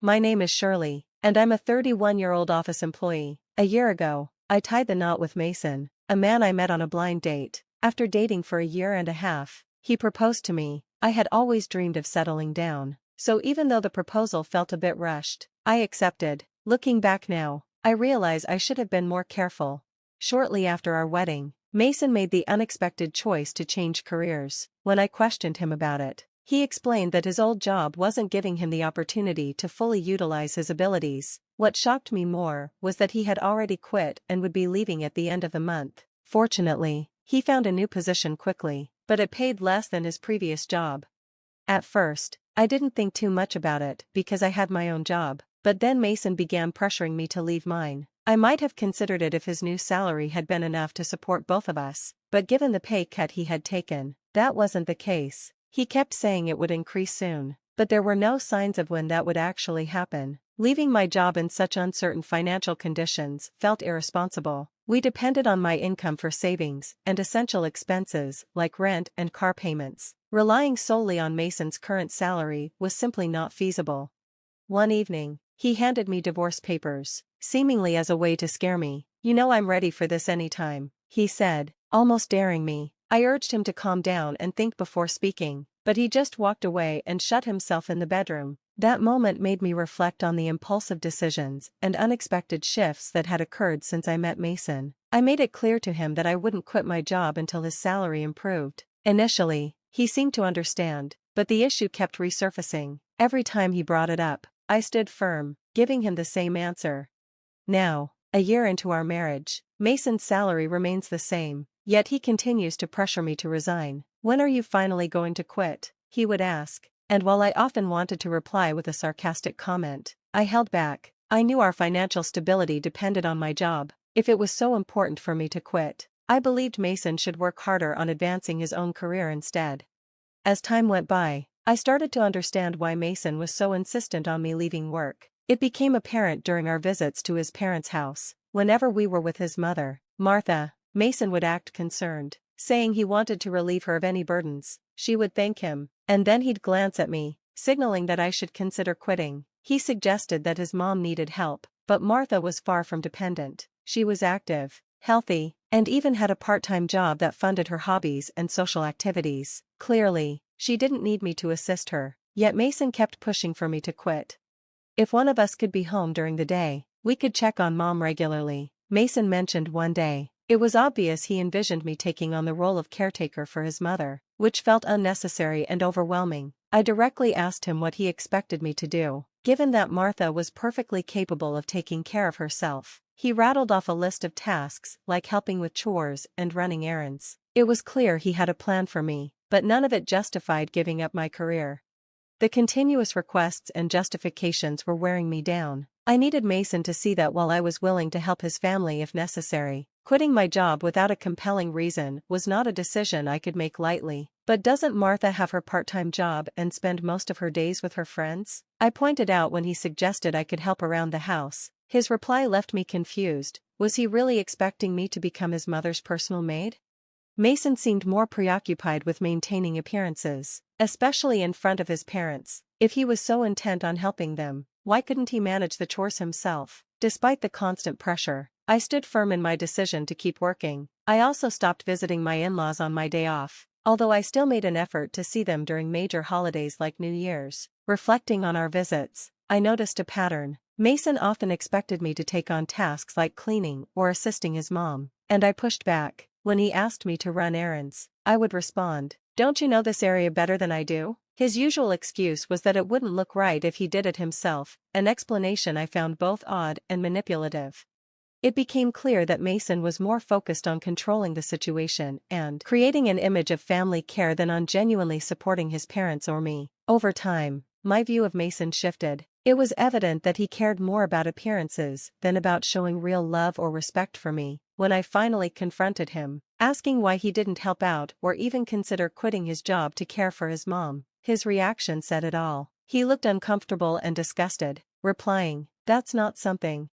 My name is Shirley, and I'm a 31-year-old office employee. A year ago, I tied the knot with Mason, a man I met on a blind date. After dating for a year and a half, he proposed to me. I had always dreamed of settling down, so even though the proposal felt a bit rushed, I accepted. Looking back now, I realize I should have been more careful. Shortly after our wedding, Mason made the unexpected choice to change careers. When I questioned him about it, he explained that his old job wasn't giving him the opportunity to fully utilize his abilities. What shocked me more was that he had already quit and would be leaving at the end of the month. Fortunately, he found a new position quickly, but it paid less than his previous job. At first, I didn't think too much about it because I had my own job, but then Mason began pressuring me to leave mine. I might have considered it if his new salary had been enough to support both of us, but given the pay cut he had taken, that wasn't the case. He kept saying it would increase soon, but there were no signs of when that would actually happen. Leaving my job in such uncertain financial conditions felt irresponsible. We depended on my income for savings and essential expenses like rent and car payments. Relying solely on Mason's current salary was simply not feasible. One evening, he handed me divorce papers, seemingly as a way to scare me. "You know I'm ready for this anytime," he said, almost daring me. I urged him to calm down and think before speaking, but he just walked away and shut himself in the bedroom. That moment made me reflect on the impulsive decisions and unexpected shifts that had occurred since I met Mason. I made it clear to him that I wouldn't quit my job until his salary improved. Initially, he seemed to understand, but the issue kept resurfacing. Every time he brought it up, I stood firm, giving him the same answer. Now, a year into our marriage, Mason's salary remains the same, yet he continues to pressure me to resign. "When are you finally going to quit?" he would ask. And while I often wanted to reply with a sarcastic comment, I held back. I knew our financial stability depended on my job. If it was so important for me to quit, I believed Mason should work harder on advancing his own career instead. As time went by, I started to understand why Mason was so insistent on me leaving work. It became apparent during our visits to his parents' house. Whenever we were with his mother, Martha, Mason would act concerned, saying he wanted to relieve her of any burdens. She would thank him, and then he'd glance at me, signaling that I should consider quitting. He suggested that his mom needed help, but Martha was far from dependent. She was active, healthy, and even had a part-time job that funded her hobbies and social activities. Clearly, she didn't need me to assist her, yet Mason kept pushing for me to quit. If one of us could be home during the day, we could check on Mom regularly, Mason mentioned one day. It was obvious he envisioned me taking on the role of caretaker for his mother, which felt unnecessary and overwhelming. I directly asked him what he expected me to do, given that Martha was perfectly capable of taking care of herself. He rattled off a list of tasks like helping with chores and running errands. It was clear he had a plan for me, but none of it justified giving up my career. The continuous requests and justifications were wearing me down. I needed Mason to see that while I was willing to help his family if necessary, quitting my job without a compelling reason was not a decision I could make lightly. "But doesn't Martha have her part-time job and spend most of her days with her friends?" I pointed out when he suggested I could help around the house. His reply left me confused. Was he really expecting me to become his mother's personal maid? Mason seemed more preoccupied with maintaining appearances, especially in front of his parents. If he was so intent on helping them, why couldn't he manage the chores himself? Despite the constant pressure, I stood firm in my decision to keep working. I also stopped visiting my in-laws on my day off, although I still made an effort to see them during major holidays like New Year's. Reflecting on our visits, I noticed a pattern. Mason often expected me to take on tasks like cleaning or assisting his mom, and I pushed back. When he asked me to run errands, I would respond, "Don't you know this area better than I do?" His usual excuse was that it wouldn't look right if he did it himself, an explanation I found both odd and manipulative. It became clear that Mason was more focused on controlling the situation and creating an image of family care than on genuinely supporting his parents or me. Over time, my view of Mason shifted. It was evident that he cared more about appearances than about showing real love or respect for me. When I finally confronted him, asking why he didn't help out or even consider quitting his job to care for his mom, his reaction said it all. He looked uncomfortable and disgusted, replying, "That's not something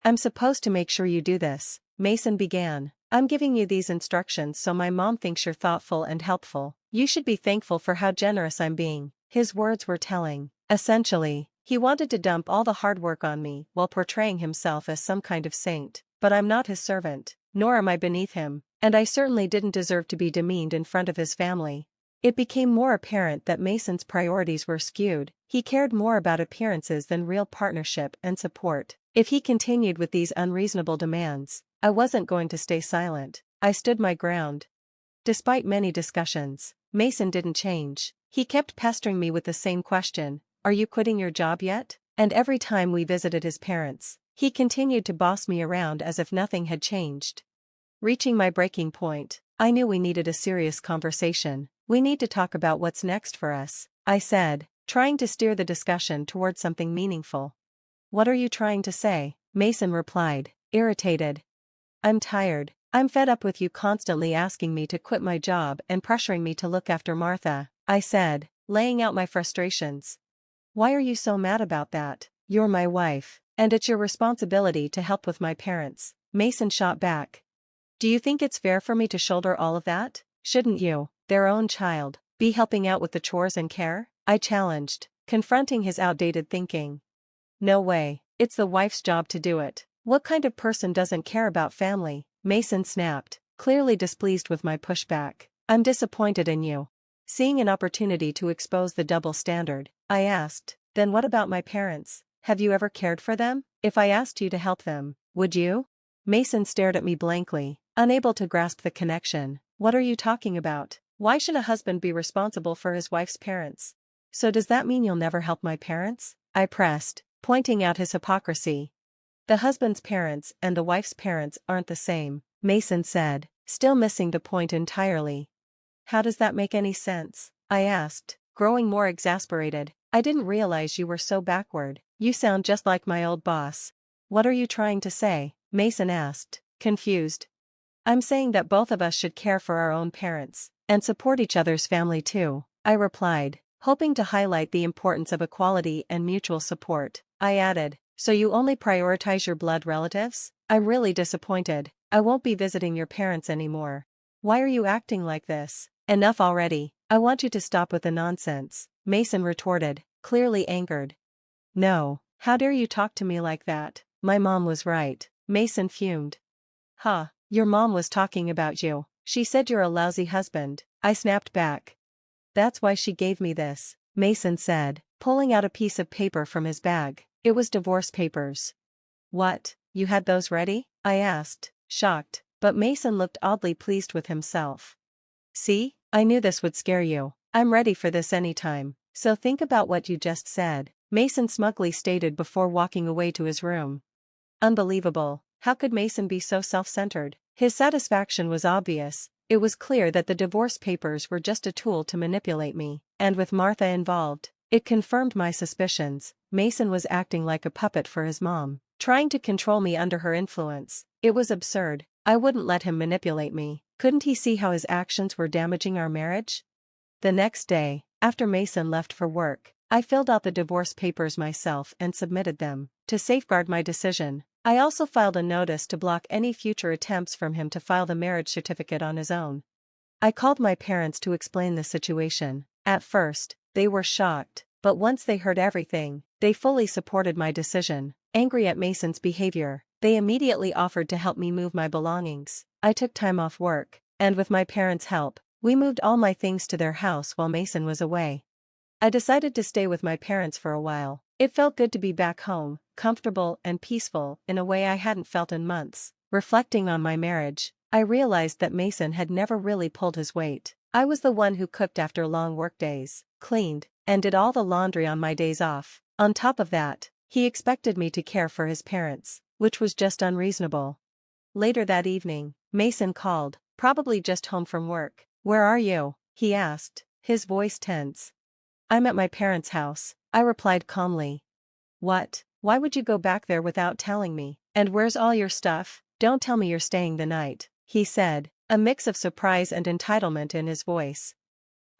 I'm supposed to make sure you do this." Mason began, "I'm giving you these instructions so my mom thinks you're thoughtful and helpful. You should be thankful for how generous I'm being." His words were telling. Essentially, He wanted to dump all the hard work on me while portraying himself as some kind of saint, but I'm not his servant, nor am I beneath him, and I certainly didn't deserve to be demeaned in front of his family. It became more apparent that Mason's priorities were skewed. He cared more about appearances than real partnership and support. If he continued with these unreasonable demands, I wasn't going to stay silent. I stood my ground. Despite many discussions, Mason didn't change. He kept pestering me with the same question, "Are you quitting your job yet?" And every time we visited his parents, he continued to boss me around as if nothing had changed. Reaching my breaking point, I knew we needed a serious conversation. "We need to talk about what's next for us," I said, trying to steer the discussion toward something meaningful. "What are you trying to say?" Mason replied, irritated. "I'm tired. I'm fed up with you constantly asking me to quit my job and pressuring me to look after Martha," I said, laying out my frustrations. "Why are you so mad about that? You're my wife, and it's your responsibility to help with my parents," Mason shot back. "Do you think it's fair for me to shoulder all of that? Shouldn't you, their own child, be helping out with the chores and care?" I challenged, confronting his outdated thinking. "No way, it's the wife's job to do it. What kind of person doesn't care about family?" Mason snapped, clearly displeased with my pushback. "I'm disappointed in you." Seeing an opportunity to expose the double standard, I asked, "Then what about my parents? Have you ever cared for them? If I asked you to help them, would you?" Mason stared at me blankly, unable to grasp the connection. "What are you talking about? Why should a husband be responsible for his wife's parents?" "So does that mean you'll never help my parents?" I pressed, pointing out his hypocrisy. "The husband's parents and the wife's parents aren't the same," Mason said, still missing the point entirely. "How does that make any sense?" I asked, growing more exasperated. "I didn't realize you were so backward. You sound just like my old boss." "What are you trying to say?" Mason asked, confused. "I'm saying that both of us should care for our own parents, and support each other's family too," I replied, hoping to highlight the importance of equality and mutual support. I added, "So you only prioritize your blood relatives? I'm really disappointed. I won't be visiting your parents anymore." "Why are you acting like this? Enough already. I want you to stop with the nonsense," Mason retorted, clearly angered. "No, how dare you talk to me like that? My mom was right," Mason fumed. "Huh, your mom was talking about you. She said you're a lousy husband," I snapped back. "That's why she gave me this," Mason said, pulling out a piece of paper from his bag. It was divorce papers. "What, you had those ready?" I asked, shocked, but Mason looked oddly pleased with himself. "See, I knew this would scare you. I'm ready for this anytime, so think about what you just said," Mason smugly stated before walking away to his room. Unbelievable, how could Mason be so self-centered? His satisfaction was obvious. It was clear that the divorce papers were just a tool to manipulate me, and with Martha involved, it confirmed my suspicions. Mason was acting like a puppet for his mom, trying to control me under her influence. It was absurd. I wouldn't let him manipulate me. Couldn't he see how his actions were damaging our marriage? The next day, after Mason left for work, I filled out the divorce papers myself and submitted them. To safeguard my decision, I also filed a notice to block any future attempts from him to file the marriage certificate on his own. I called my parents to explain the situation. At first, they were shocked, but once they heard everything, they fully supported my decision. Angry at Mason's behavior, they immediately offered to help me move my belongings. I took time off work, and with my parents' help, we moved all my things to their house while Mason was away. I decided to stay with my parents for a while. It felt good to be back home, comfortable and peaceful in a way I hadn't felt in months. Reflecting on my marriage, I realized that Mason had never really pulled his weight. I was the one who cooked after long workdays, cleaned, and did all the laundry on my days off. On top of that, he expected me to care for his parents, which was just unreasonable. Later that evening, Mason called, probably just home from work. "Where are you?" he asked, his voice tense. "I'm at my parents' house," I replied calmly. "What? Why would you go back there without telling me? And where's all your stuff? Don't tell me you're staying the night," he said, a mix of surprise and entitlement in his voice.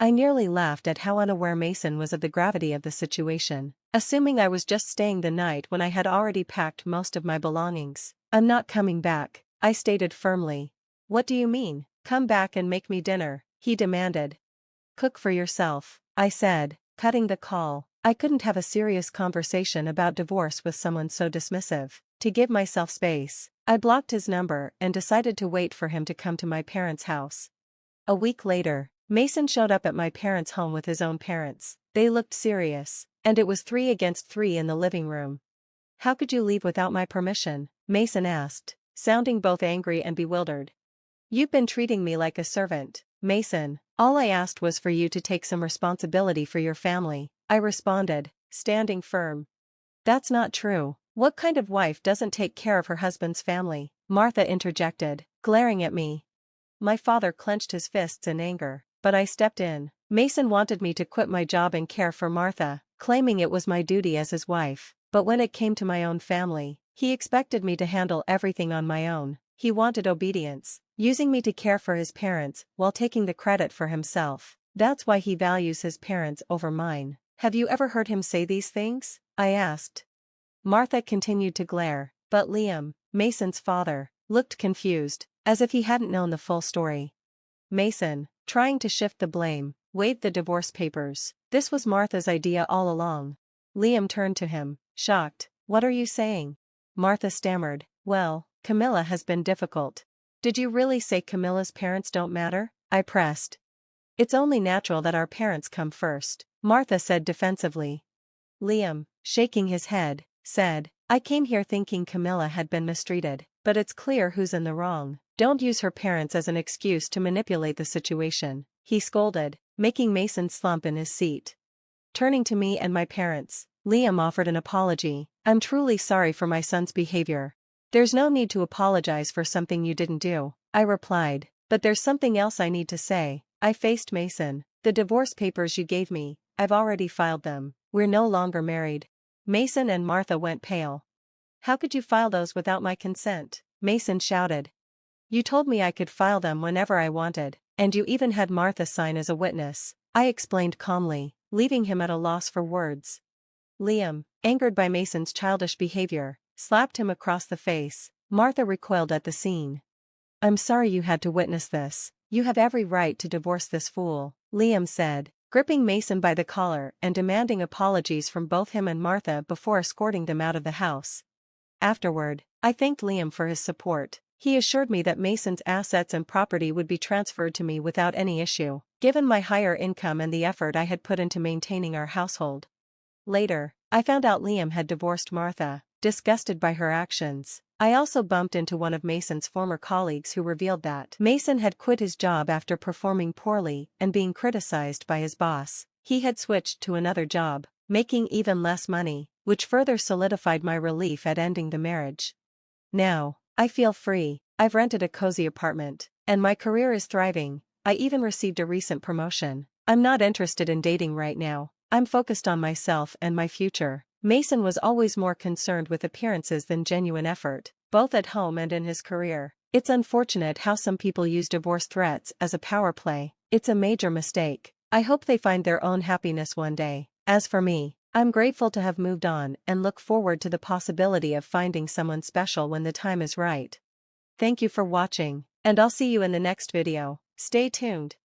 I nearly laughed at how unaware Mason was of the gravity of the situation, assuming I was just staying the night when I had already packed most of my belongings. "I'm not coming back," I stated firmly. "What do you mean? Come back and make me dinner," he demanded. "Cook for yourself," I said, cutting the call. I couldn't have a serious conversation about divorce with someone so dismissive. To give myself space, I blocked his number and decided to wait for him to come to my parents' house. A week later, Mason showed up at my parents' home with his own parents. They looked serious, and it was 3 against 3 in the living room. "How could you leave without my permission?" Mason asked, sounding both angry and bewildered. "You've been treating me like a servant, Mason. All I asked was for you to take some responsibility for your family," I responded, standing firm. "That's not true. What kind of wife doesn't take care of her husband's family?" Martha interjected, glaring at me. My father clenched his fists in anger, but I stepped in. Mason wanted me to quit my job and care for Martha, claiming it was my duty as his wife, but when it came to my own family, he expected me to handle everything on my own. He wanted obedience, using me to care for his parents while taking the credit for himself. That's why he values his parents over mine. "Have you ever heard him say these things?" I asked. Martha continued to glare, but Liam, Mason's father, looked confused, as if he hadn't known the full story. Mason, trying to shift the blame, waved the divorce papers. "This was Martha's idea all along." Liam turned to him, shocked. "What are you saying?" Martha stammered. "Well, Camilla has been difficult." "Did you really say Camilla's parents don't matter?" I pressed. "It's only natural that our parents come first," Martha said defensively. Liam, shaking his head, said, "I came here thinking Camilla had been mistreated, but it's clear who's in the wrong. Don't use her parents as an excuse to manipulate the situation," he scolded, making Mason slump in his seat. Turning to me and my parents, Liam offered an apology. "I'm truly sorry for my son's behavior." "There's no need to apologize for something you didn't do," I replied, "but there's something else I need to say." I faced Mason. "The divorce papers you gave me, I've already filed them. We're no longer married." Mason and Martha went pale. "How could you file those without my consent?" Mason shouted. "You told me I could file them whenever I wanted, and you even had Martha sign as a witness," I explained calmly, leaving him at a loss for words. Liam, angered by Mason's childish behavior, slapped him across the face. Martha recoiled at the scene. "I'm sorry you had to witness this. You have every right to divorce this fool," Liam said, gripping Mason by the collar and demanding apologies from both him and Martha before escorting them out of the house. Afterward, I thanked Liam for his support. He assured me that Mason's assets and property would be transferred to me without any issue, given my higher income and the effort I had put into maintaining our household. Later, I found out Liam had divorced Martha, disgusted by her actions. I also bumped into one of Mason's former colleagues who revealed that Mason had quit his job after performing poorly and being criticized by his boss. He had switched to another job, making even less money, which further solidified my relief at ending the marriage. Now, I feel free. I've rented a cozy apartment, and my career is thriving. I even received a recent promotion. I'm not interested in dating right now. I'm focused on myself and my future. Mason was always more concerned with appearances than genuine effort, both at home and in his career. It's unfortunate how some people use divorce threats as a power play. It's a major mistake. I hope they find their own happiness one day. As for me, I'm grateful to have moved on and look forward to the possibility of finding someone special when the time is right. Thank you for watching, and I'll see you in the next video. Stay tuned.